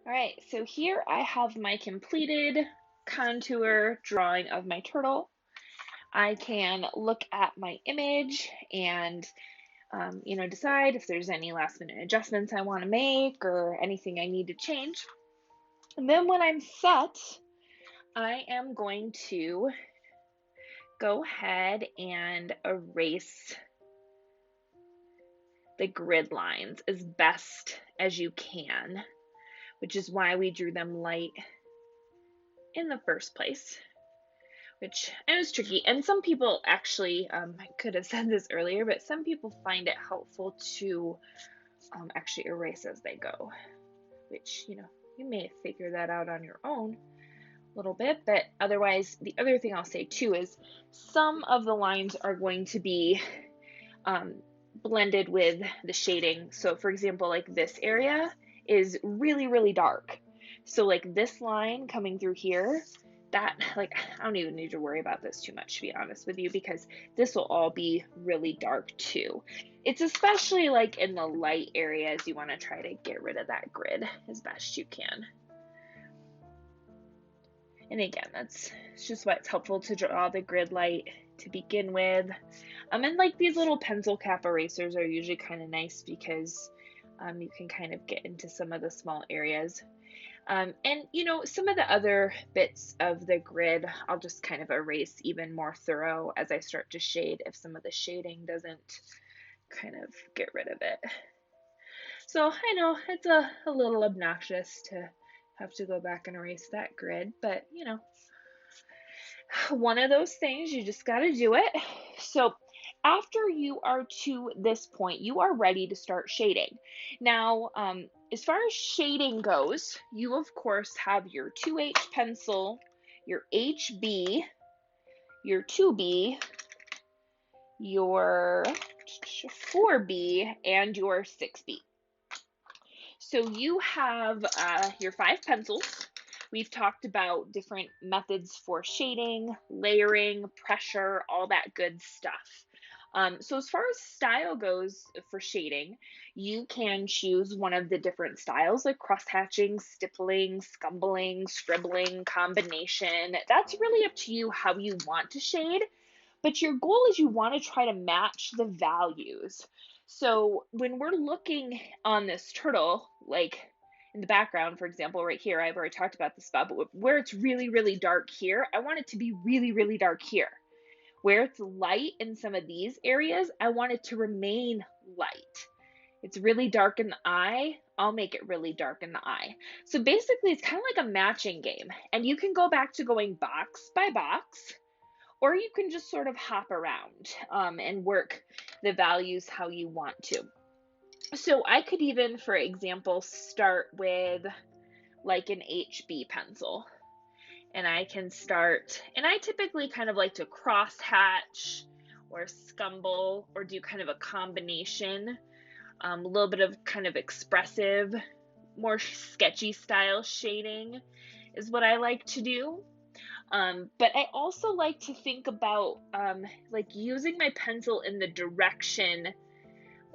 All right, so here I have my completed contour drawing of my turtle. I can look at my image and decide if there's any last minute adjustments I want to make or anything I need to change. And then when I'm set, I am going to go ahead and erase the grid lines as best as you can, which is why we drew them light in the first place, which I know is tricky. And some people actually, I could have said this earlier, but some people find it helpful to actually erase as they go, which, you may figure that out on your own a little bit. But otherwise, the other thing I'll say too is some of the lines are going to be blended with the shading. So, for example, like this area is really, really dark. So, like this line coming through here, that, like, I don't even need to worry about this too much, to be honest with you, because this will all be really dark too. It's especially like in the light areas, you want to try to get rid of that grid as best you can. And again, that's just why it's helpful to draw the grid light to begin with. And like these little pencil cap erasers are usually kind of nice because you can kind of get into some of the small areas. And some of the other bits of the grid, I'll just kind of erase even more thorough as I start to shade if some of the shading doesn't kind of get rid of it. So I know it's a little obnoxious to have to go back and erase that grid, but one of those things, you just got to do it. So after you are to this point, you are ready to start shading. Now, as far as shading goes, you of course have your 2H pencil, your HB, your 2B, your 4B, and your 6B. So you have your 5 pencils. We've talked about different methods for shading, layering, pressure, all that good stuff. So as far as style goes for shading, you can choose one of the different styles like cross-hatching, stippling, scumbling, scribbling, combination. That's really up to you how you want to shade, but your goal is you want to try to match the values. So when we're looking on this turtle, like in the background, for example, right here, I've already talked about this spot, but where it's really, really dark here, I want it to be really, really dark here. Where it's light in some of these areas, I want it to remain light. It's really dark in the eye, I'll make it really dark in the eye. So basically, it's kind of like a matching game. And you can go back to going box by box, or you can just sort of hop around and work the values how you want to. So I could even, for example, start with like an HB pencil. And I can start, and I typically kind of like to cross hatch or scumble or do kind of a combination, a little bit of kind of expressive, more sketchy style shading is what I like to do. But I also like to think about like using my pencil in the direction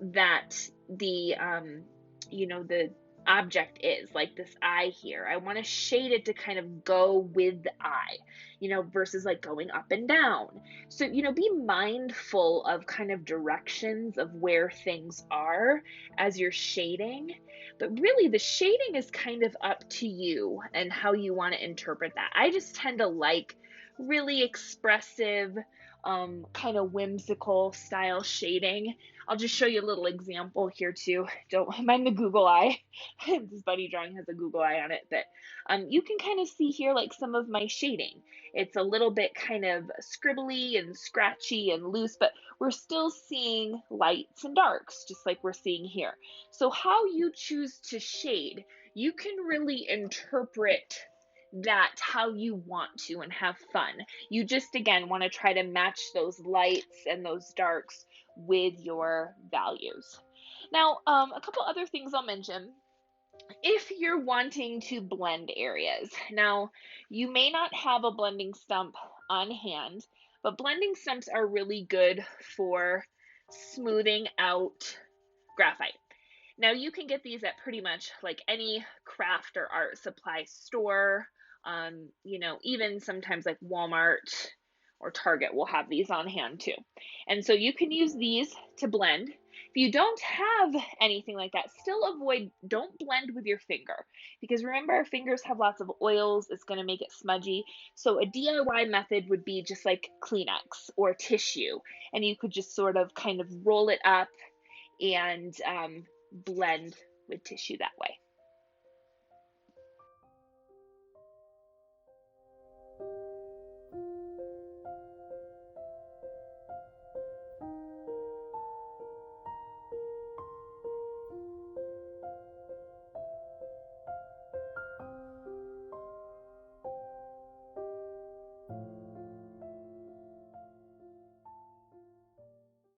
that the object is, like this eye here. I want to shade it to kind of go with the eye, versus like going up and down. So, be mindful of kind of directions of where things are as you're shading. But really, the shading is kind of up to you and how you want to interpret that. I just tend to like really expressive, kind of whimsical style shading. I'll just show you a little example here too. Don't mind the Google eye. This buddy drawing has a Google eye on it, but you can kind of see here like some of my shading. It's a little bit kind of scribbly and scratchy and loose, but we're still seeing lights and darks, just like we're seeing here. So how you choose to shade, you can really interpret that how you want to and have fun. You just, again, want to try to match those lights and those darks with your values. Now, a couple other things I'll mention. If you're wanting to blend areas, now you may not have a blending stump on hand, but blending stumps are really good for smoothing out graphite. Now you can get these at pretty much like any craft or art supply store. Even sometimes like Walmart or Target will have these on hand too. And so you can use these to blend. If you don't have anything like that, don't blend with your finger, because remember our fingers have lots of oils, it's going to make it smudgy. So a DIY method would be just like Kleenex or tissue, and you could just sort of kind of roll it up and blend with tissue that way.